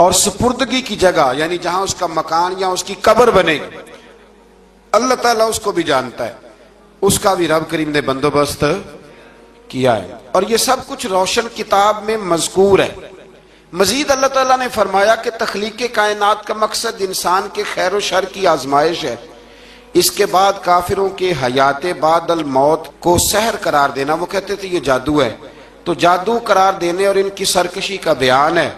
اور سپردگی کی جگہ یعنی جہاں اس کا مکان یا اس کی قبر بنے گی، اللہ تعالیٰ اس کو بھی جانتا ہے، اس کا بھی رب کریم نے بندوبست کیا ہے، اور یہ سب کچھ روشن کتاب میں مذکور ہے۔ مزید اللہ تعالیٰ نے فرمایا کہ تخلیق کائنات کا مقصد انسان کے خیر و شر کی آزمائش ہے، اس کے بعد کافروں کے حیات بعد الموت کو سحر قرار دینا، وہ کہتے تھے یہ جادو ہے، تو جادو قرار دینے اور ان کی سرکشی کا بیان ہے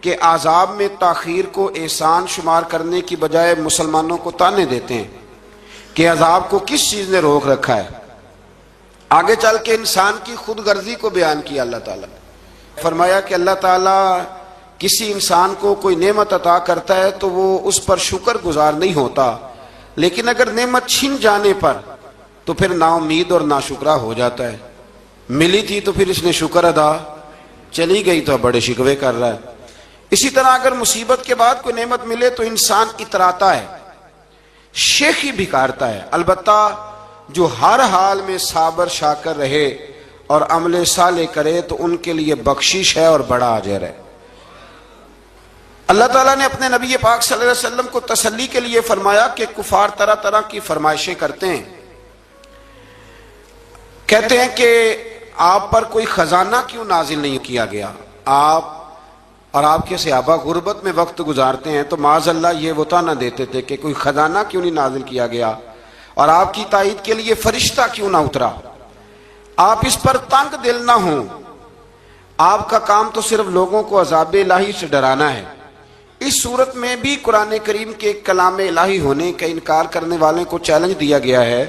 کہ عذاب میں تاخیر کو احسان شمار کرنے کی بجائے مسلمانوں کو تانے دیتے ہیں کہ عذاب کو کس چیز نے روک رکھا ہے۔ آگے چل کے انسان کی خود غرضی کو بیان کیا اللہ تعالیٰ نے، فرمایا کہ اللہ تعالیٰ کسی انسان کو کوئی نعمت عطا کرتا ہے تو وہ اس پر شکر گزار نہیں ہوتا، لیکن اگر نعمت چھن جانے پر تو پھر نا امید اور ناشکرا ہو جاتا ہے۔ ملی تھی تو پھر اس نے شکر ادا، چلی گئی تو بڑے شکوے کر رہا ہے۔ اسی طرح اگر مصیبت کے بعد کوئی نعمت ملے تو انسان اتراتا ہے، شیخی بھکارتا ہے، البتہ جو ہر حال میں صابر شاکر رہے اور عمل صالح کرے تو ان کے لیے بخشش ہے اور بڑا اجر ہے۔ اللہ تعالیٰ نے اپنے نبی پاک صلی اللہ علیہ وسلم کو تسلی کے لیے فرمایا کہ کفار طرح طرح کی فرمائشیں کرتے ہیں، کہتے ہیں کہ آپ پر کوئی خزانہ کیوں نازل نہیں کیا گیا، آپ اور آپ کے صحابہ غربت میں وقت گزارتے ہیں تو معاذ اللہ یہ وہ طعنہ دیتے تھے کہ کوئی خزانہ کیوں نہیں نازل کیا گیا، اور آپ کی تائید کے لیے فرشتہ کیوں نہ اترا۔ آپ اس پر تنگ دل نہ ہوں، آپ کا کام تو صرف لوگوں کو عذاب الہی سے ڈرانا ہے۔ اس صورت میں بھی قرآن کریم کے کلام الہی ہونے کا انکار کرنے والے کو چیلنج دیا گیا ہے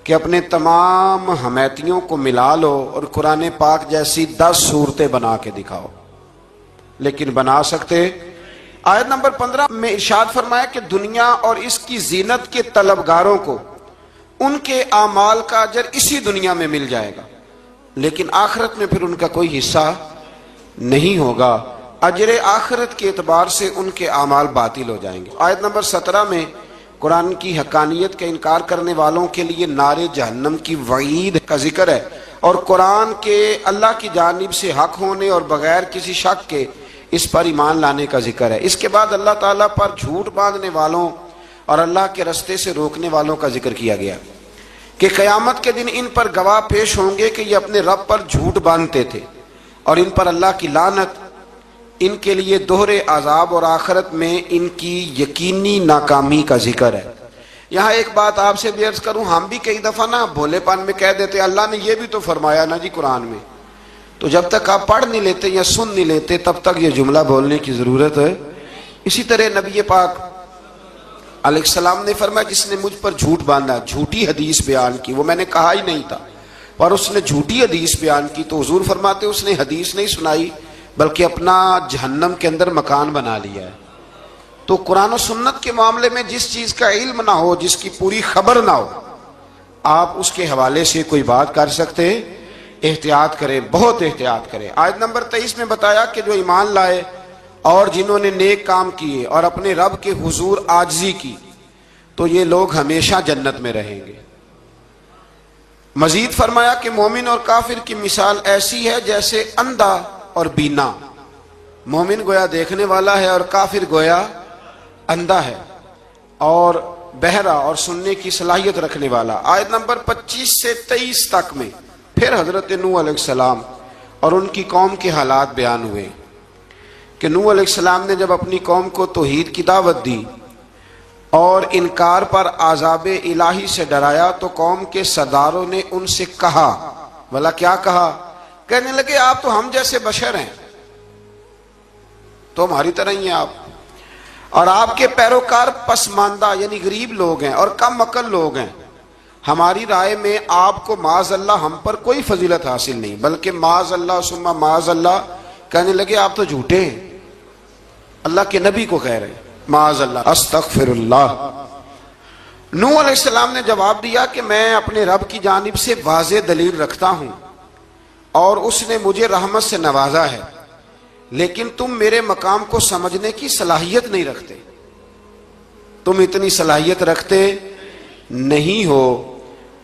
کہ اپنے تمام حمیتیوں کو ملا لو اور قرآن پاک جیسی 10 صورتیں بنا کے دکھاؤ، لیکن بنا سکتے؟ آیت نمبر 15 میں ارشاد فرمایا کہ دنیا اور اس کی زینت کے طلبگاروں کو ان کے اعمال کا اجر اسی دنیا میں مل جائے گا، لیکن آخرت میں پھر ان کا کوئی حصہ نہیں ہوگا، اجر آخرت کے اعتبار سے ان کے اعمال باطل ہو جائیں گے۔ آیت نمبر 17 میں قرآن کی حقانیت کا انکار کرنے والوں کے لیے نار جہنم کی وعید کا ذکر ہے، اور قرآن کے اللہ کی جانب سے حق ہونے اور بغیر کسی شک کے اس پر ایمان لانے کا ذکر ہے۔ اس کے بعد اللہ تعالیٰ پر جھوٹ باندھنے والوں اور اللہ کے رستے سے روکنے والوں کا ذکر کیا گیا کہ قیامت کے دن ان پر گواہ پیش ہوں گے کہ یہ اپنے رب پر جھوٹ باندھتے تھے، اور ان پر اللہ کی لعنت، ان کے لیے دوہرے عذاب اور آخرت میں ان کی یقینی ناکامی کا ذکر ہے۔ یہاں ایک بات آپ سے بھی عرض کروں، ہم بھی کئی دفعہ نا بھولے پان میں کہہ دیتے اللہ نے یہ بھی تو فرمایا نا جی قرآن میں، تو جب تک آپ پڑھ نہیں لیتے یا سن نہیں لیتے تب تک یہ جملہ بولنے کی ضرورت ہے۔ اسی طرح نبی پاک علیہ السلام نے فرمایا جس نے مجھ پر جھوٹ باندھا، جھوٹی حدیث بیان کی، وہ میں نے کہا ہی نہیں تھا اور اس نے جھوٹی حدیث بیان کی، تو حضور فرماتے اس نے حدیث نہیں سنائی بلکہ اپنا جہنم کے اندر مکان بنا لیا ہے۔ تو قرآن و سنت کے معاملے میں جس چیز کا علم نہ ہو، جس کی پوری خبر نہ ہو، آپ اس کے حوالے سے کوئی بات کر سکتے؟ احتیاط کریں، بہت احتیاط کریں۔ آیت نمبر 23 میں بتایا کہ جو ایمان لائے اور جنہوں نے نیک کام کیے اور اپنے رب کے حضور عاجزی کی تو یہ لوگ ہمیشہ جنت میں رہیں گے۔ مزید فرمایا کہ مومن اور کافر کی مثال ایسی ہے جیسے اندھا اور بینا، مومن گویا دیکھنے والا ہے اور کافر گویا اندھا ہے اور بہرا اور سننے کی صلاحیت رکھنے والا۔ آیت نمبر 25 سے 23 تک میں پھر حضرت نوح علیہ السلام اور ان کی قوم کے حالات بیان ہوئے کہ نوح علیہ السلام نے جب اپنی قوم کو توحید کی دعوت دی اور انکار پر عذاب الہی سے ڈرایا تو قوم کے سرداروں نے ان سے کہا، بھلا کیا کہا؟ کہنے لگے آپ تو ہم جیسے بشر ہیں، تو ہماری طرح ہی ہیں آپ، اور آپ کے پیروکار پسماندہ یعنی غریب لوگ ہیں اور کم عقل لوگ ہیں، ہماری رائے میں آپ کو معاذ اللہ ہم پر کوئی فضیلت حاصل نہیں، بلکہ معاذ اللہ ثم معاذ اللہ۔ کہنے لگے آپ تو جھوٹے ہیں، اللہ کے نبی کو کہہ رہے ہیں معاذ اللہ، استغفر اللہ۔ نوح علیہ السلام نے جواب دیا کہ میں اپنے رب کی جانب سے واضح دلیل رکھتا ہوں اور اس نے مجھے رحمت سے نوازا ہے، لیکن تم میرے مقام کو سمجھنے کی صلاحیت نہیں رکھتے، تم اتنی صلاحیت رکھتے نہیں ہو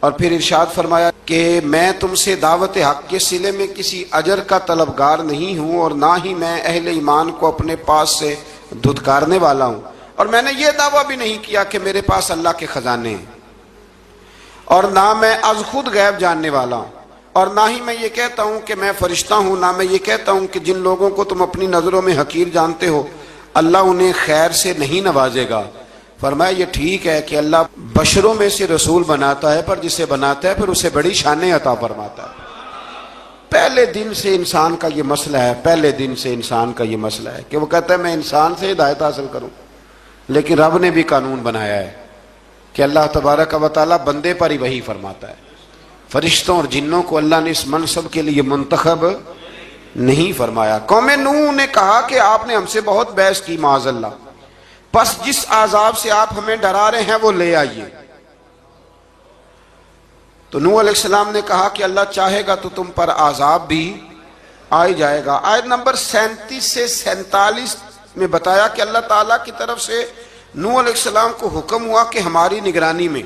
اور پھر ارشاد فرمایا کہ میں تم سے دعوت حق کے صلے میں کسی اجر کا طلبگار نہیں ہوں، اور نہ ہی میں اہل ایمان کو اپنے پاس سے دھتکارنے والا ہوں، اور میں نے یہ دعویٰ بھی نہیں کیا کہ میرے پاس اللہ کے خزانے ہیں، اور نہ میں از خود غیب جاننے والا ہوں، اور نہ ہی میں یہ کہتا ہوں کہ میں فرشتہ ہوں، نہ میں یہ کہتا ہوں کہ جن لوگوں کو تم اپنی نظروں میں حقیر جانتے ہو اللہ انہیں خیر سے نہیں نوازے گا۔ فرمایا یہ ٹھیک ہے کہ اللہ بشروں میں سے رسول بناتا ہے، پر جسے بناتا ہے پھر اسے بڑی شانیں عطا فرماتا ہے۔ پہلے دن سے انسان کا یہ مسئلہ ہے، پہلے دن سے انسان کا یہ مسئلہ ہے کہ وہ کہتا ہے میں انسان سے ہدایت حاصل کروں، لیکن رب نے بھی قانون بنایا ہے کہ اللہ تبارک و تعالیٰ بندے پر ہی وحی فرماتا ہے، فرشتوں اور جنوں کو اللہ نے اس منصب کے لیے منتخب نہیں فرمایا۔ قوم نوح نے کہا کہ آپ نے ہم سے بہت بحث کی معاذ اللہ، پس جس عذاب سے آپ ہمیں ڈرا رہے ہیں وہ لے آئیے۔ تو نوح علیہ السلام نے کہا کہ اللہ چاہے گا تو تم پر عذاب بھی آ جائے گا۔ آیت نمبر 37 سے 47 میں بتایا کہ اللہ تعالیٰ کی طرف سے نوح علیہ السلام کو حکم ہوا کہ ہماری نگرانی میں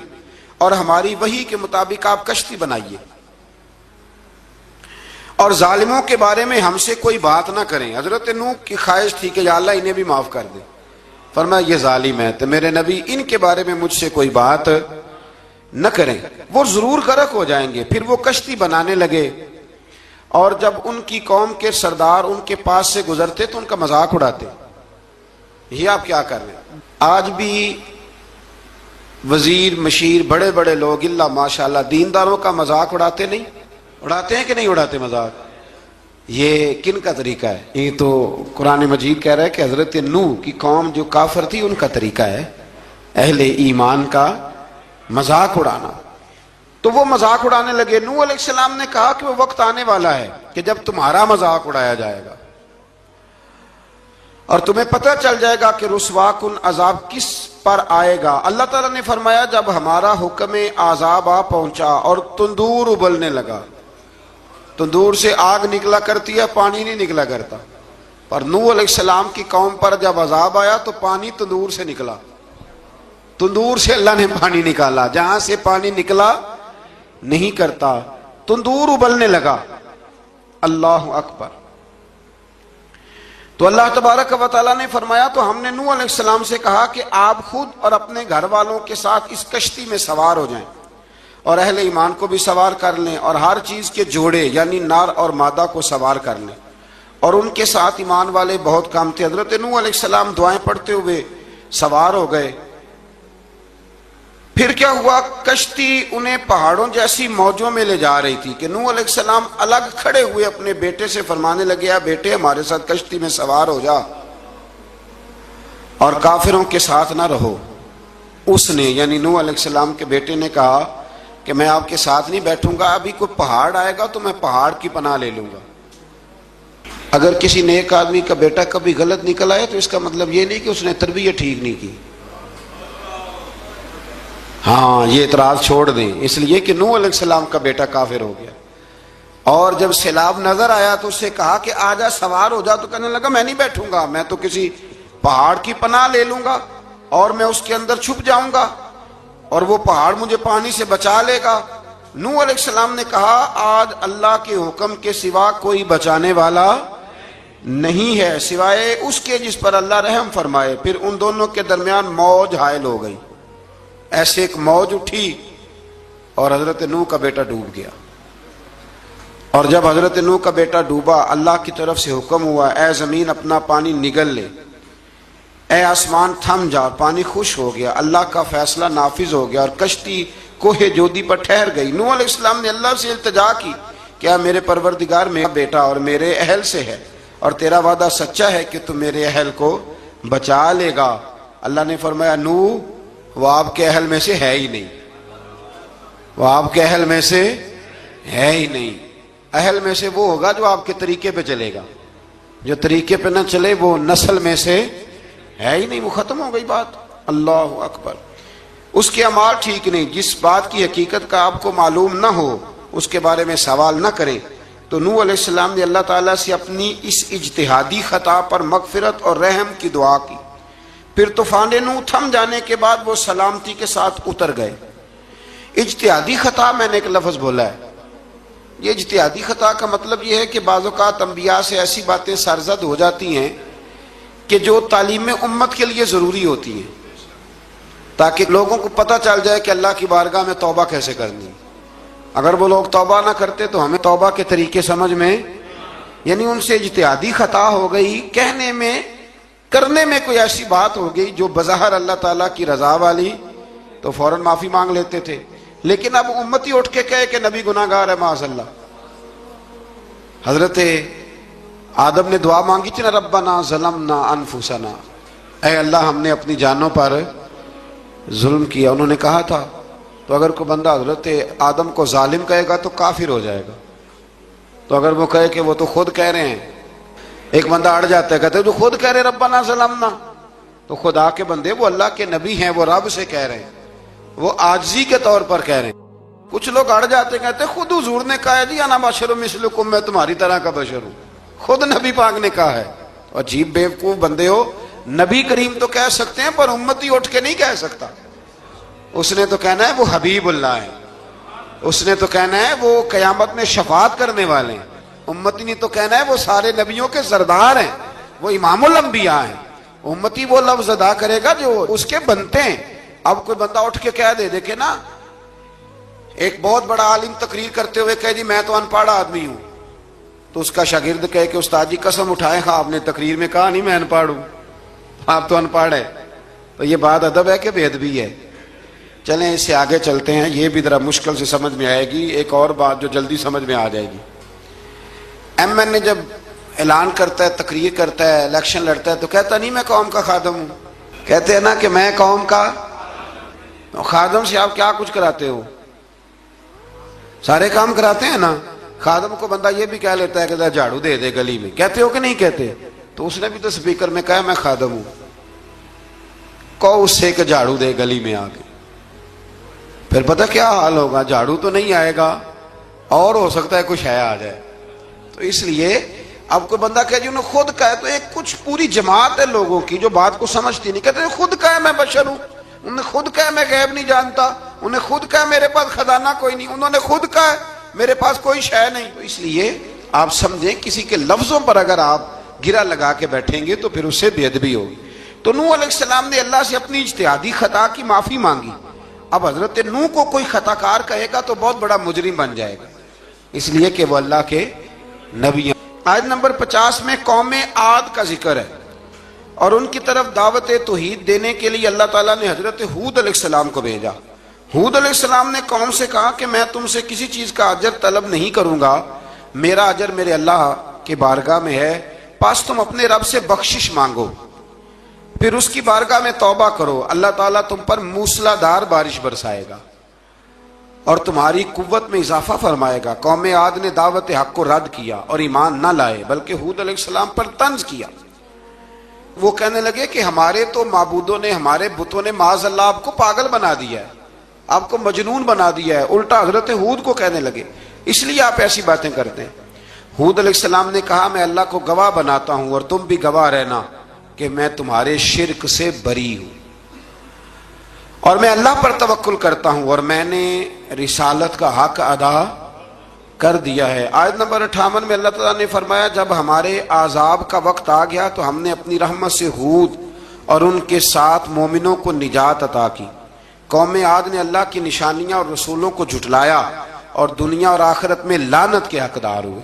اور ہماری وحی کے مطابق آپ کشتی بنائیے، اور ظالموں کے بارے میں ہم سے کوئی بات نہ کریں۔ حضرت نوح کی خواہش تھی کہ یا اللہ انہیں بھی معاف کر دے، فرمایا یہ ظالم ہے تو میرے نبی ان کے بارے میں مجھ سے کوئی بات نہ کریں، وہ ضرور غرق ہو جائیں گے۔ پھر وہ کشتی بنانے لگے، اور جب ان کی قوم کے سردار ان کے پاس سے گزرتے تو ان کا مذاق اڑاتے۔ یہ آپ کیا کر رہے ہیں؟ آج بھی وزیر مشیر بڑے بڑے لوگ اللہ ماشاءاللہ دینداروں کا مذاق اڑاتے نہیں؟ اڑاتے ہیں کہ نہیں اڑاتے مذاق؟ یہ کن کا طریقہ ہے؟ یہ تو قرآن مجید کہہ رہا ہے کہ حضرت نوح کی قوم جو کافر تھی ان کا طریقہ ہے اہل ایمان کا مذاق اڑانا۔ تو وہ مذاق اڑانے لگے۔ نوح علیہ السلام نے کہا کہ وہ وقت آنے والا ہے کہ جب تمہارا مذاق اڑایا جائے گا اور تمہیں پتہ چل جائے گا کہ رسوا کن عذاب کس پر آئے گا۔ اللہ تعالیٰ نے فرمایا جب ہمارا حکم عذاب آ پہنچا اور تندور ابلنے لگا، تندور سے آگ نکلا کرتی ہے، پانی نہیں نکلا کرتا، پر نوح علیہ السلام کی قوم پر جب عذاب آیا تو پانی تندور سے نکلا، تندور سے اللہ نے پانی نکالا، جہاں سے پانی نکلا نہیں کرتا، تندور ابلنے لگا۔ اللہ اکبر۔ تو اللہ تبارک و تعالیٰ نے فرمایا تو ہم نے نوح علیہ السلام سے کہا کہ آپ خود اور اپنے گھر والوں کے ساتھ اس کشتی میں سوار ہو جائیں، اور اہل ایمان کو بھی سوار کر لیں، اور ہر چیز کے جوڑے یعنی نر اور مادہ کو سوار کر لیں۔ اور ان کے ساتھ ایمان والے بہت کام تھے۔ حضرت نوح علیہ السلام دعائیں پڑھتے ہوئے سوار ہو گئے۔ پھر کیا ہوا؟ کشتی انہیں پہاڑوں جیسی موجوں میں لے جا رہی تھی کہ نوح علیہ السلام الگ کھڑے ہوئے اپنے بیٹے سے فرمانے لگے یا بیٹے ہمارے ساتھ کشتی میں سوار ہو جا اور کافروں کے ساتھ نہ رہو۔ اس نے یعنی نوح علیہ السلام کے بیٹے نے کہا کہ میں آپ کے ساتھ نہیں بیٹھوں گا، ابھی کوئی پہاڑ آئے گا تو میں پہاڑ کی پناہ لے لوں گا۔ اگر کسی نیک آدمی کا بیٹا کبھی غلط نکل آئے تو اس کا مطلب یہ نہیں کہ اس نے تربیت ٹھیک نہیں کی، ہاں یہ اعتراض چھوڑ دیں، اس لیے کہ نوح علیہ السلام کا بیٹا کافر ہو گیا۔ اور جب سیلاب نظر آیا تو اس سے کہا کہ آجا سوار ہو جا، تو کہنے لگا میں نہیں بیٹھوں گا، میں تو کسی پہاڑ کی پناہ لے لوں گا اور میں اس کے اندر چھپ جاؤں گا اور وہ پہاڑ مجھے پانی سے بچا لے گا۔ نوح علیہ السلام نے کہا آج اللہ کے حکم کے سوا کوئی بچانے والا نہیں ہے سوائے اس کے جس پر اللہ رحم فرمائے۔ پھر ان دونوں کے درمیان موج حائل ہو گئی، ایسے ایک موج اٹھی اور حضرت نوح کا بیٹا ڈوب گیا۔ اور جب حضرت نوح کا بیٹا ڈوبا اللہ کی طرف سے حکم ہوا اے زمین اپنا پانی نگل لے، اے آسمان تھم جا، پانی خشک ہو گیا، اللہ کا فیصلہ نافذ ہو گیا اور کشتی کوہ جودی پر ٹھہر گئی۔ نوح علیہ السلام نے اللہ سے التجا کی کیا میرے پروردگار میرا بیٹا اور میرے اہل سے ہے اور تیرا وعدہ سچا ہے کہ تو میرے اہل کو بچا لے گا۔ اللہ نے فرمایا نوح وہ آپ کے اہل میں سے ہے ہی نہیں، وہ آپ کے اہل میں سے ہے ہی نہیں۔ اہل میں سے وہ ہوگا جو آپ کے طریقے پہ چلے گا، جو طریقے پہ نہ چلے وہ نسل میں سے ہے ہی نہیں، وہ ختم ہو گئی بات۔ اللہ اکبر۔ اس کے اعمال ٹھیک نہیں، جس بات کی حقیقت کا آپ کو معلوم نہ ہو اس کے بارے میں سوال نہ کریں۔ تو نوح علیہ السلام نے اللہ تعالیٰ سے اپنی اس اجتہادی خطا پر مغفرت اور رحم کی دعا کی۔ پھر طوفان نوح تھم جانے کے بعد وہ سلامتی کے ساتھ اتر گئے۔ اجتہادی خطا میں نے ایک لفظ بولا ہے، یہ اجتہادی خطا کا مطلب یہ ہے کہ بعض اوقات انبیاء سے ایسی باتیں سرزد ہو جاتی ہیں کہ جو تعلیم امت کے لیے ضروری ہوتی ہیں، تاکہ لوگوں کو پتہ چل جائے کہ اللہ کی بارگاہ میں توبہ کیسے کرنی۔ اگر وہ لوگ توبہ نہ کرتے تو ہمیں توبہ کے طریقے سمجھ میں، یعنی ان سے اجتہادی خطا ہو گئی، کہنے میں کرنے میں کوئی ایسی بات ہو گئی جو بظاہر اللہ تعالیٰ کی رضا والی، تو فوراً معافی مانگ لیتے تھے۔ لیکن اب امتی اٹھ کے کہے کہ نبی گناہ گار ہے، معاذ اللہ۔ حضرت آدم نے دعا مانگی تھی نا، ربنا ظلمنا انفسنا، اے اللہ ہم نے اپنی جانوں پر ظلم کیا، انہوں نے کہا تھا۔ تو اگر کوئی بندہ حضرت آدم کو ظالم کہے گا تو کافر ہو جائے گا، تو اگر وہ کہے کہ وہ تو خود کہہ رہے ہیں، ایک بندہ اڑ جاتا ہے، کہتے ہیں تو خود کہہ رہے ربنا ظلمنا، تو خدا کے بندے وہ اللہ کے نبی ہیں، وہ رب سے کہہ رہے ہیں، وہ عاجزی کے طور پر کہہ رہے ہیں۔ کچھ لوگ اڑ جاتے کہتے ہیں خود حضور نے کہا ہے جی انا بشر مثلکم، میں تمہاری طرح کا بشر ہوں، خود نبی پاک نے کہا ہے۔ عجیب بیوقوف بندے ہو، نبی کریم تو کہہ سکتے ہیں پر امتی اٹھ کے نہیں کہہ سکتا۔ اس نے تو کہنا ہے وہ حبیب اللہ ہے، اس نے تو کہنا ہے وہ قیامت میں شفاعت کرنے والے ہیں، امتی نے تو کہنا ہے وہ سارے نبیوں کے سردار ہیں، وہ امام الانبیاء ہیں۔ امتی وہ لفظ ادا کرے گا جو اس کے بنتے ہیں۔ اب کوئی بندہ اٹھ کے کہہ دے، دیکھے نا ایک بہت بڑا عالم تقریر کرتے ہوئے کہے جی میں تو ان پڑھ آدمی ہوں، تو اس کا شاگرد کہے کہ استاد جی قسم اٹھائے ہاں آپ نے تقریر میں کہا نہیں میں ان پڑھ ہوں، آپ تو ان پڑھ ہے، تو یہ بات ادب ہے کہ بے ادبی ہے؟ چلیں اس سے آگے چلتے ہیں، یہ بھی ذرا مشکل سے سمجھ میں آئے گی۔ ایک اور بات جو جلدی سمجھ میں آ جائے گی، ایم این اے جب اعلان کرتا ہے، تقریر کرتا ہے، الیکشن لڑتا ہے، تو کہتا نہیں میں قوم کا خادم ہوں، کہتے ہیں نا کہ میں قوم کا خادم سے آپ کیا کچھ کراتے ہو؟ سارے کام کراتے ہیں نا۔ خادم کو بندہ یہ بھی کہہ لیتا ہے کہ ذرا جھاڑو دے دے گلی میں، کہتے ہو کہ نہیں کہتے؟ تو اس نے بھی تو سپیکر میں کہا میں خادم ہوں، کہو اس سے کہ جھاڑو دے گلی میں آ کے، پھر پتہ کیا حال ہوگا؟ جھاڑو تو نہیں آئے گا اور ہو سکتا ہے کچھ ہے آ جائے۔ تو اس لیے اب کوئی بندہ کہے جی انہوں نے خود کہا ہے، تو ایک کچھ پوری جماعت ہے لوگوں کی جو بات کو سمجھتی نہیں، کہتے ہیں خود کہا ہے میں بشر ہوں، انہوں نے خود کہا میں غیب نہیں جانتا، انہوں نے خود کہا میرے پاس خزانہ کوئی نہیں، انہوں نے خود کہا میرے پاس کوئی شے نہیں۔ تو اس لیے آپ سمجھیں کسی کے لفظوں پر اگر آپ گرا لگا کے بیٹھیں گے تو پھر اس سے بے ادبی ہوگی۔ تو نوح علیہ السلام نے اللہ سے اپنی اجتہادی خطا کی معافی مانگی۔ اب حضرت نوح کو کوئی خطا کار کہے گا تو بہت بڑا مجرم بن جائے گا، اس لیے کہ وہ اللہ کے نبی ہیں۔ آیت نمبر 50 میں قوم عاد کا ذکر ہے، اور ان کی طرف دعوت توحید دینے کے لیے اللہ تعالیٰ نے حضرت ہود علیہ السلام کو بھیجا۔ ہود علیہ السلام نے قوم سے کہا کہ میں تم سے کسی چیز کا اجر طلب نہیں کروں گا، میرا اجر میرے اللہ کی بارگاہ میں ہے، پس تم اپنے رب سے بخشش مانگو، پھر اس کی بارگاہ میں توبہ کرو، اللہ تعالیٰ تم پر موسلا دار بارش برسائے گا اور تمہاری قوت میں اضافہ فرمائے گا۔ قوم عاد نے دعوت حق کو رد کیا اور ایمان نہ لائے، بلکہ ہود علیہ السلام پر طنز کیا۔ وہ کہنے لگے کہ ہمارے تو معبودوں نے، ہمارے بتوں نے معاذ اللہ آپ کو پاگل بنا دیا ہے، آپ کو مجنون بنا دیا ہے، الٹا حضرت ہود کو کہنے لگے، اس لیے آپ ایسی باتیں کرتے ہیں۔ ہود علیہ السلام نے کہا میں اللہ کو گواہ بناتا ہوں اور تم بھی گواہ رہنا کہ میں تمہارے شرک سے بری ہوں، اور میں اللہ پر توکل کرتا ہوں، اور میں نے رسالت کا حق ادا کر دیا ہے۔ آیت نمبر 58 میں اللہ تعالیٰ نے فرمایا جب ہمارے عذاب کا وقت آ گیا تو ہم نے اپنی رحمت سے ہود اور ان کے ساتھ مومنوں کو نجات عطا کی۔ قوم عاد نے اللہ کی نشانیاں اور رسولوں کو جھٹلایا اور دنیا اور آخرت میں لعنت کے حقدار ہوئے۔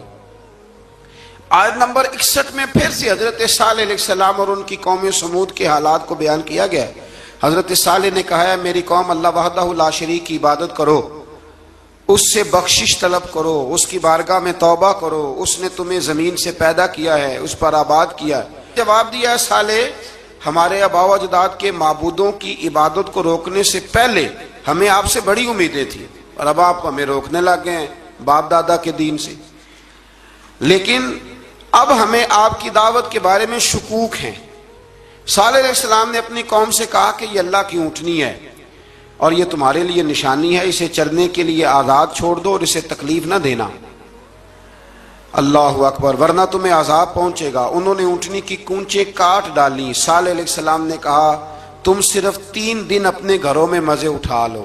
آیت نمبر 61 میں پھر سے حضرت صالح علیہ السلام اور ان کی قوم سمود کے حالات کو بیان کیا گیا ہے۔ حضرت صالح نے کہا ہے میری قوم اللہ وحدہ لا شریک کی عبادت کرو، اس سے بخشش طلب کرو، اس کی بارگاہ میں توبہ کرو، اس نے تمہیں زمین سے پیدا کیا ہے، اس پر آباد کیا ہے۔ جواب دیا ہے صالح ہمارے آباء و اجداد کے معبودوں کی عبادت کو روکنے سے پہلے ہمیں آپ سے بڑی امیدیں تھیں، اور اب آپ ہمیں روکنے لگ گئے ہیں باپ دادا کے دین سے، لیکن اب ہمیں آپ کی دعوت کے بارے میں شکوک ہیں۔ صالح علیہ السلام نے اپنی قوم سے کہا کہ یہ اللہ کی اونٹنی ہے اور یہ تمہارے لیے نشانی ہے، اسے چرنے کے لیے آزاد چھوڑ دو اور اسے تکلیف نہ دینا۔ اللہ اکبر، ورنہ تمہیں عذاب پہنچے گا۔ انہوں نے اونٹنی کی کونچیں کاٹ ڈالی۔ صالح علیہ السلام نے کہا تم صرف 3 دن اپنے گھروں میں مزے اٹھا لو،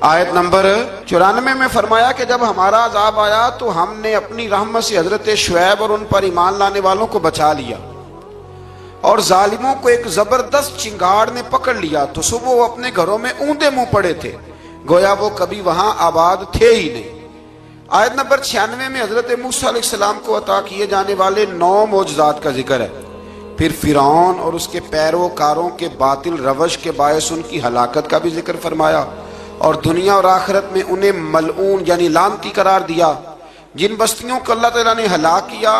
آیت نمبر 94 میں فرمایا کہ جب ہمارا عذاب آیا تو ہم نے اپنی رحمت سے حضرت شعیب اور ان پر ایمان لانے والوں کو بچا لیا، اور ظالموں کو ایک زبردست چنگاڑ نے پکڑ لیا تو صبح وہ اپنے گھروں میں اوندے منہ پڑے تھے، گویا وہ کبھی وہاں آباد تھے ہی نہیں۔ آیت نمبر 96 میں حضرت موسیٰ علیہ السلام کو عطا کیے جانے والے 9 معجزات کا ذکر ہے۔ پھر فرعون اور اس کے پیروکاروں کے باطل روش کے باعث ان کی ہلاکت کا بھی ذکر فرمایا، اور دنیا اور آخرت میں انہیں ملعون یعنی لعنتی قرار دیا۔ جن بستیوں کو اللہ تعالیٰ نے ہلاک کیا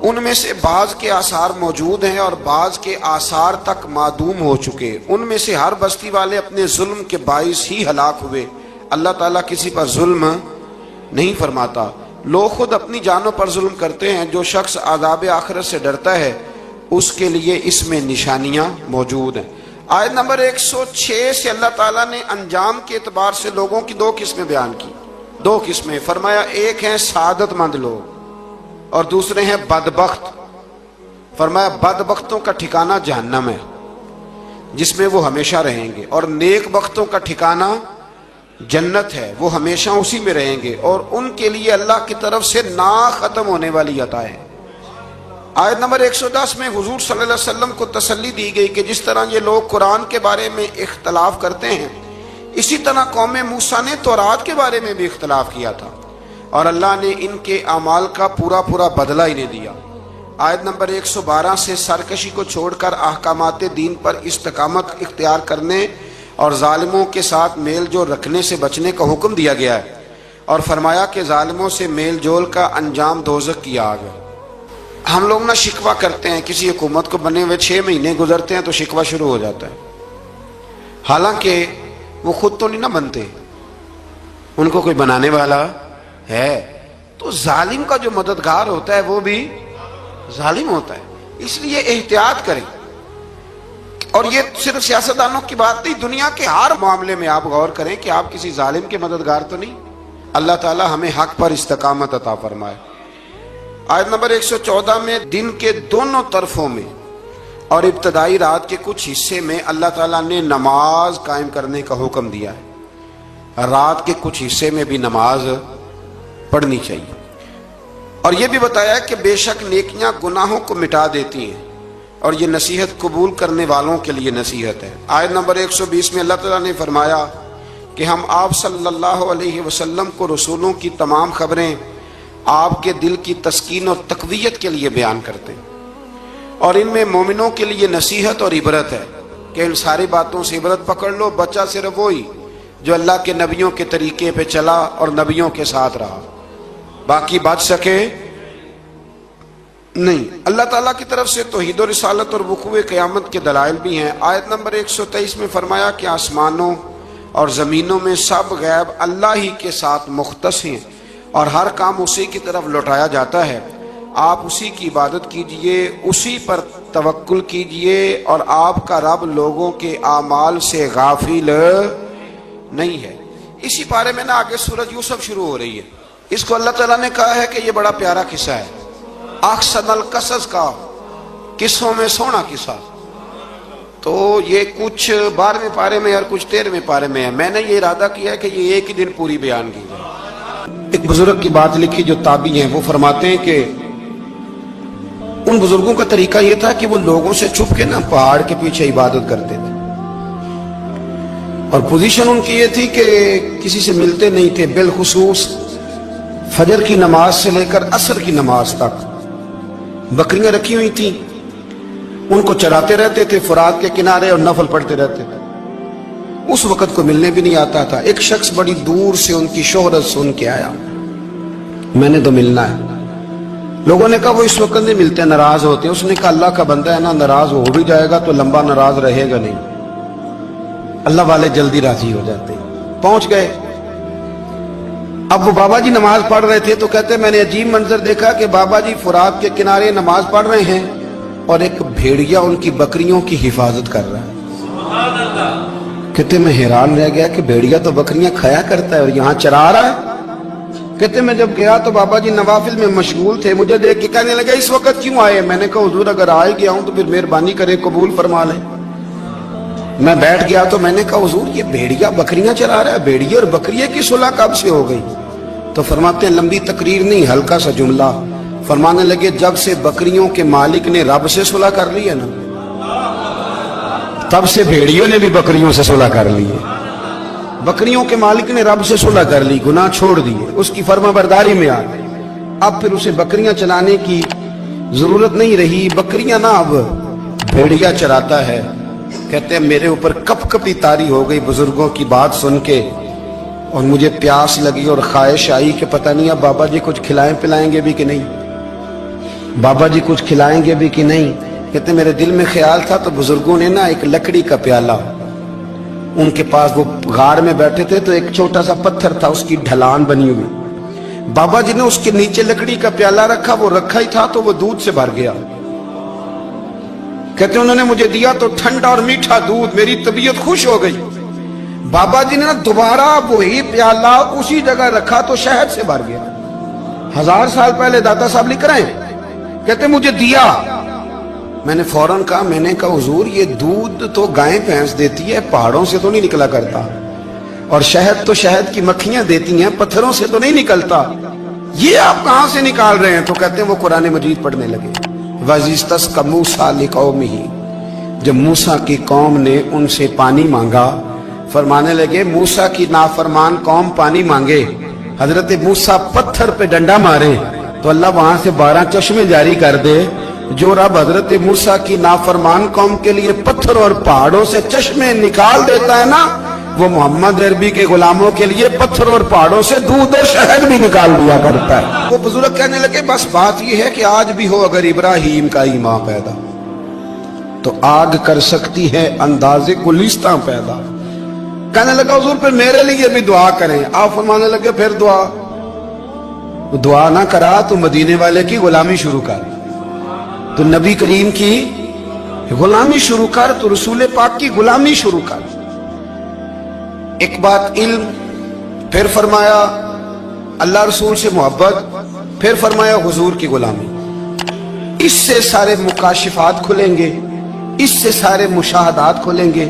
ان میں سے بعض کے آثار موجود ہیں اور بعض کے آثار تک معدوم ہو چکے، ان میں سے ہر بستی والے اپنے ظلم کے باعث ہی ہلاک ہوئے۔ اللہ تعالیٰ کسی پر ظلم نہیں فرماتا، لوگ خود اپنی جانوں پر ظلم کرتے ہیں۔ جو شخص عذاب آخرت سے ڈرتا ہے اس کے لیے اس میں نشانیاں موجود ہیں۔ آیت نمبر 106 سے اللہ تعالیٰ نے انجام کے اعتبار سے لوگوں کی 2 قسمیں بیان کی، 2 قسمیں فرمایا، ایک ہیں سعادت مند لوگ اور دوسرے ہیں بدبخت۔ فرمایا بدبختوں کا ٹھکانہ جہنم ہے جس میں وہ ہمیشہ رہیں گے، اور نیک بختوں کا ٹھکانہ جنت ہے، وہ ہمیشہ اسی میں رہیں گے، اور ان کے لیے اللہ کی طرف سے نا ختم ہونے والی عطا ہے۔ آیت نمبر 110 میں حضور صلی اللہ علیہ وسلم کو تسلی دی گئی کہ جس طرح یہ لوگ قرآن کے بارے میں اختلاف کرتے ہیں، اسی طرح قوم موسیٰ نے تورات کے بارے میں بھی اختلاف کیا تھا، اور اللہ نے ان کے اعمال کا پورا بدلہ انہیں دیا۔ آیت نمبر 112 سے سرکشی کو چھوڑ کر احکامات دین پر استقامت اختیار کرنے اور ظالموں کے ساتھ میل جول رکھنے سے بچنے کا حکم دیا گیا ہے، اور فرمایا کہ ظالموں سے میل جول کا انجام دوزخ کی آگ ہے۔ ہم لوگ نہ شکوہ کرتے ہیں، کسی حکومت کو بنے ہوئے 6 مہینے گزرتے ہیں تو شکوہ شروع ہو جاتا ہے، حالانکہ وہ خود تو نہیں نہ بنتے، ان کو کوئی بنانے والا ہے۔ تو ظالم کا جو مددگار ہوتا ہے وہ بھی ظالم ہوتا ہے، اس لیے احتیاط کریں۔ اور یہ صرف سیاستدانوں کی بات نہیں، دنیا کے ہر معاملے میں آپ غور کریں کہ آپ کسی ظالم کے مددگار تو نہیں۔ اللہ تعالی ہمیں حق پر استقامت عطا فرمائے۔ آیت نمبر 114 میں دن کے دونوں طرفوں میں اور ابتدائی رات کے کچھ حصے میں اللہ تعالیٰ نے نماز قائم کرنے کا حکم دیا ہے، رات کے کچھ حصے میں بھی نماز پڑھنی چاہیے، اور یہ بھی بتایا کہ بے شک نیکیاں گناہوں کو مٹا دیتی ہیں، اور یہ نصیحت قبول کرنے والوں کے لیے نصیحت ہے۔ آیت نمبر 120 میں اللہ تعالیٰ نے فرمایا کہ ہم آپ صلی اللہ علیہ وسلم کو رسولوں کی تمام خبریں آپ کے دل کی تسکین اور تقویت کے لیے بیان کرتے ہیں، اور ان میں مومنوں کے لیے نصیحت اور عبرت ہے کہ ان ساری باتوں سے عبرت پکڑ لو۔ بچہ صرف وہی جو اللہ کے نبیوں کے طریقے پہ چلا اور نبیوں کے ساتھ رہا، باقی بچ سکے نہیں۔ اللہ تعالیٰ کی طرف سے توحید و رسالت اور وقوع قیامت کے دلائل بھی ہیں۔ آیت نمبر 123 میں فرمایا کہ آسمانوں اور زمینوں میں سب غیب اللہ ہی کے ساتھ مختص ہیں، اور ہر کام اسی کی طرف لوٹایا جاتا ہے۔ آپ اسی کی عبادت کیجئے، اسی پر توکل کیجئے، اور آپ کا رب لوگوں کے اعمال سے غافل نہیں ہے۔ اسی پارے میں نا آگے سورۃ یوسف شروع ہو رہی ہے، اس کو اللہ تعالیٰ نے کہا ہے کہ یہ بڑا پیارا قصہ ہے، احسن القصص کا، قصوں میں سونا قصہ۔ تو یہ کچھ 12ویں پارے میں اور کچھ 13ویں پارے میں ہے۔ میں نے یہ ارادہ کیا ہے کہ یہ ایک ہی دن پوری بیان کی جائے۔ ایک بزرگ کی بات لکھی جو تابعی ہیں، وہ فرماتے ہیں کہ ان بزرگوں کا طریقہ یہ تھا کہ وہ لوگوں سے چھپ کے نا پہاڑ کے پیچھے عبادت کرتے تھے، اور پوزیشن ان کی یہ تھی کہ کسی سے ملتے نہیں تھے، بالخصوص فجر کی نماز سے لے کر عصر کی نماز تک بکریاں رکھی ہوئی تھیں، ان کو چراتے رہتے تھے فرات کے کنارے اور نفل پڑھتے رہتے تھے۔ اس وقت کو ملنے بھی نہیں آتا تھا۔ ایک شخص بڑی دور سے ان کی شہرت سن کے آیا، میں نے تو ملنا ہے۔ لوگوں نے کہا وہ اس وقت نہیں ملتے، ناراض ہوتے ہیں۔ اس نے کہا اللہ کا بندہ ہے نا، ناراض ہو بھی جائے گا تو لمبا ناراض رہے گا نہیں، اللہ والے جلدی راضی ہو جاتے ہیں۔ پہنچ گئے، اب وہ بابا جی نماز پڑھ رہے تھے تو کہتے میں نے عجیب منظر دیکھا کہ بابا جی فرات کے کنارے نماز پڑھ رہے ہیں اور ایک بھیڑیا ان کی بکریوں کی حفاظت کر رہا ہے۔ کہتے میں حیران رہ گیا کہ بھیڑیا تو بکریاں کھایا کرتا ہے اور یہاں چرا رہا ہے۔ کہتے میں جب گیا تو بابا جی نوافل میں مشغول تھے، مجھے دیکھ کے کہنے لگے اس وقت کیوں آئے؟ میں نے کہا حضور اگر آئے گیا ہوں تو پھر مہربانی کرے قبول فرما لیں۔ میں بیٹھ گیا تو میں نے کہا حضور یہ بھیڑیا بکریاں چلا رہا ہے، بھیڑیے اور بکریے کی صلح کب سے ہو گئی؟ تو فرماتے ہیں لمبی تقریر نہیں، ہلکا سا جملہ، فرمانے لگے جب سے بکریوں کے مالک نے رب سے صلح کر لی ہے نا، تب سے بھیڑیوں نے بھی بکریوں سے صلح کر لی ہے۔ بکریوں کے مالک نے رب سے صلح کر لی، گناہ چھوڑ دیے، اس کی فرما برداری میں آ گئے، اب پھر اسے بکریاں چلانے کی ضرورت نہیں رہی، بکریاں نہ اب بھیڑیا چراتا ہے۔ کہتے ہیں میرے اوپر کپ کپی طاری ہو گئی بزرگوں کی بات سن کے، اور مجھے پیاس لگی اور خواہش آئی کہ پتہ نہیں اب بابا جی کچھ کھلائیں پلائیں گے بھی کہ نہیں، بابا جی کچھ کھلائیں گے بھی کہ نہیں۔ کہتے میرے دل میں خیال تھا تو بزرگوں نے نا ایک لکڑی کا پیالہ، ان کے پاس وہ غار میں بیٹھے تھے تو ایک چھوٹا سا پتھر تھا، اس کی ڈھلان بنی ہوئی، بابا جی نے اس کے نیچے لکڑی کا پیالہ رکھا، وہ رکھا ہی تھا تو وہ دودھ سے بھر گیا۔ کہتے انہوں نے مجھے دیا تو ٹھنڈا اور میٹھا دودھ، میری طبیعت خوش ہو گئی۔ بابا جی نے دوبارہ وہی پیالہ اسی جگہ رکھا تو شہد سے بھر گیا۔ 1000 سال پہلے داتا صاحب لکھ رہے ہیں، کہتے مجھے دیا، میں نے فوراً کہا، میں نے کہا حضور یہ دودھ تو گائیں بھینس دیتی ہے، پہاڑوں سے تو نہیں نکلا کرتا، اور شہد تو شہد کی مکھیاں دیتی ہیں، پتھروں سے تو نہیں نکلتا، یہ آپ کہاں سے نکال رہے ہیں؟ تو کہتے ہیں وہ قرآن مجید پڑھنے لگے۔ وَإِذِ مُوسَىٰ لِقَوْمِهِ، جب موسیٰ کی قوم نے ان سے پانی مانگا، فرمانے لگے موسیٰ کی نافرمان قوم پانی مانگے، حضرت موسیٰ پتھر پہ ڈنڈا مارے تو اللہ وہاں سے 12 چشمے جاری کر دے۔ جو رب حضرت موسیٰ کی نافرمان قوم کے لیے پتھر اور پہاڑوں سے چشمے نکال دیتا ہے نا، وہ محمد عربی کے غلاموں کے لیے پتھر اور پہاڑوں سے دودھ اور شہد بھی نکال دیا کرتا ہے۔ وہ بزرگ کہنے لگے بس بات یہ ہے کہ آج بھی ہو اگر ابراہیم کا ایمان پیدا تو آگ کر سکتی ہے انداز گلستاں پیدا۔ کہنے لگا حضور پھر میرے لیے بھی دعا کریں۔ آپ فرمانے لگے پھر دعا نہ کرا تو مدینے والے کی غلامی شروع کر، تو نبی کریم کی غلامی شروع کر، تو رسول پاک کی غلامی شروع کر۔ ایک بات علم، پھر فرمایا اللہ رسول سے محبت، پھر فرمایا حضور کی غلامی۔ اس سے سارے مکاشفات کھلیں گے، اس سے سارے مشاہدات کھلیں گے،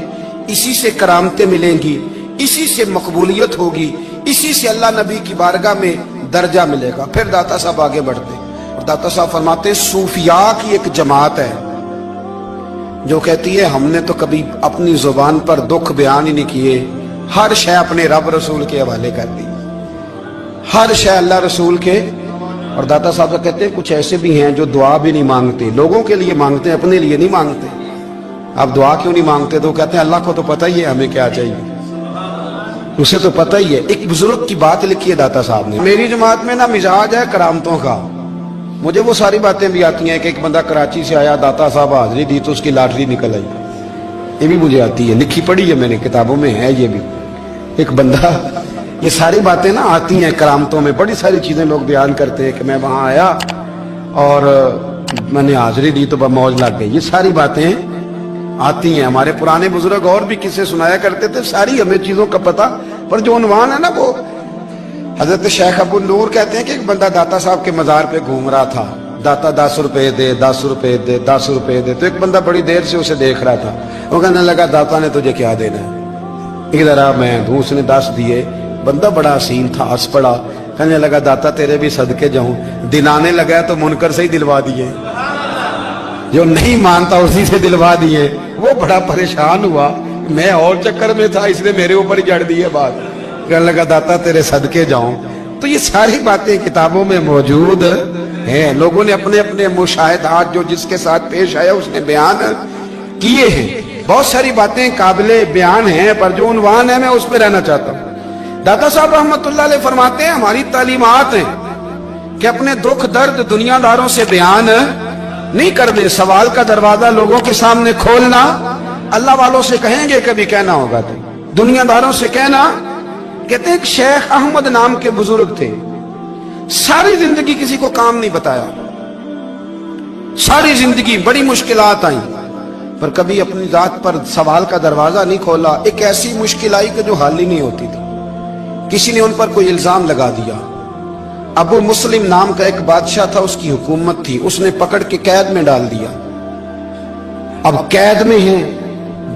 اسی سے کرامتیں ملیں گی، اسی سے مقبولیت ہوگی، اسی سے اللہ نبی کی بارگاہ میں درجہ ملے گا۔ پھر داتا صاحب آگے بڑھتے اور داتا صاحب فرماتے ہیں صوفیاء کی ایک جماعت ہے جو کہتی ہے ہم نے تو کبھی اپنی زبان پر دکھ بیان ہی نہیں کیے، ہر شے اپنے رب رسول کے حوالے کر دی، ہر شے اللہ رسول کے۔ اور داتا صاحب کہتے ہیں کچھ ایسے بھی ہیں جو دعا بھی نہیں مانگتے، لوگوں کے لیے مانگتے ہیں، اپنے لیے نہیں مانگتے۔ آپ دعا کیوں نہیں مانگتے؟ تو کہتے ہیں اللہ کو تو پتہ ہی ہے ہمیں کیا چاہیے، اسے تو پتہ ہی ہے۔ ایک بزرگ کی بات لکھی ہے داتا صاحب نے، میری جماعت میں نا مزاج ہے کرامتوں کا، مجھے وہ ساری باتیں بھی آتی ہیں کہ ایک بندہ کراچی سے آیا، داتا صاحب حاضری دی تو اس کی لاٹری نکل آئی، یہ بھی مجھے آتی ہے، لکھی پڑھی ہے میں نے، کتابوں میں ہے یہ بھی۔ ایک بندہ، یہ ساری باتیں نا آتی ہیں کرامتوں میں، بڑی ساری چیزیں لوگ بیان کرتے ہیں کہ میں وہاں آیا اور میں نے حاضری دی تو موج لگ گئی، یہ ساری باتیں آتی ہیں۔ ہمارے پرانے بزرگ اور بھی قصے سنایا کرتے تھے، ساری ہمیں چیزوں کا پتہ، پر جو عنوان ہے نا وہ حضرت شیخ ابو نور کہتے ہیں کہ ایک بندہ داتا صاحب کے مزار پہ گھوم رہا تھا، داتا 10 روپے دے، 10 روپے دے، 10 روپے دے، تو ایک بندہ بڑی دیر سے اسے دیکھ رہا تھا، وہ کہنے لگا داتا نے تجھے کیا دینا ہے؟ ادھر آ میں دوں، اس نے 10 دیے، بندہ بڑا حسین تھا، ہنس پڑا، کہنے لگا داتا تیرے بھی صدقے جاؤں، دلانے لگا تو منکر سے ہی دلوا دیے، جو نہیں مانتا اسی سے دلوا دیے۔ وہ بڑا پریشان ہوا، میں اور چکر میں تھا، اس نے میرے اوپر ہی جڑ دی ہے بات، کہنے لگا داتا تیرے صدقے جاؤں۔ تو یہ ساری باتیں کتابوں میں موجود ہیں، لوگوں نے اپنے اپنے مشاہدات جو جس کے ساتھ پیش آیا اس نے بیان کیے ہیں، بہت ساری باتیں قابل بیان ہیں، پر جو عنوان ہے میں اس پہ رہنا چاہتا ہوں۔ داتا صاحب رحمت اللہ علیہ فرماتے ہیں ہماری تعلیمات ہیں کہ اپنے دکھ درد دنیا داروں سے بیان نہیں کر دے، سوال کا دروازہ لوگوں کے سامنے کھولنا، اللہ والوں سے کہیں گے کبھی کہنا ہوگا تو دنیا داروں سے کہنا۔ کہتے ہیں ایک شیخ احمد نام کے بزرگ تھے، ساری زندگی کسی کو کام نہیں بتایا، ساری زندگی بڑی مشکلات آئیں، پر کبھی اپنی ذات پر سوال کا دروازہ نہیں کھولا۔ ایک ایسی مشکل آئی کہ جو حل ہی نہیں ہوتی تھی، کسی نے ان پر کوئی الزام لگا دیا۔ ابو مسلم نام کا ایک بادشاہ تھا، اس کی حکومت تھی، اس نے پکڑ کے قید میں ڈال دیا۔ اب قید میں ہیں،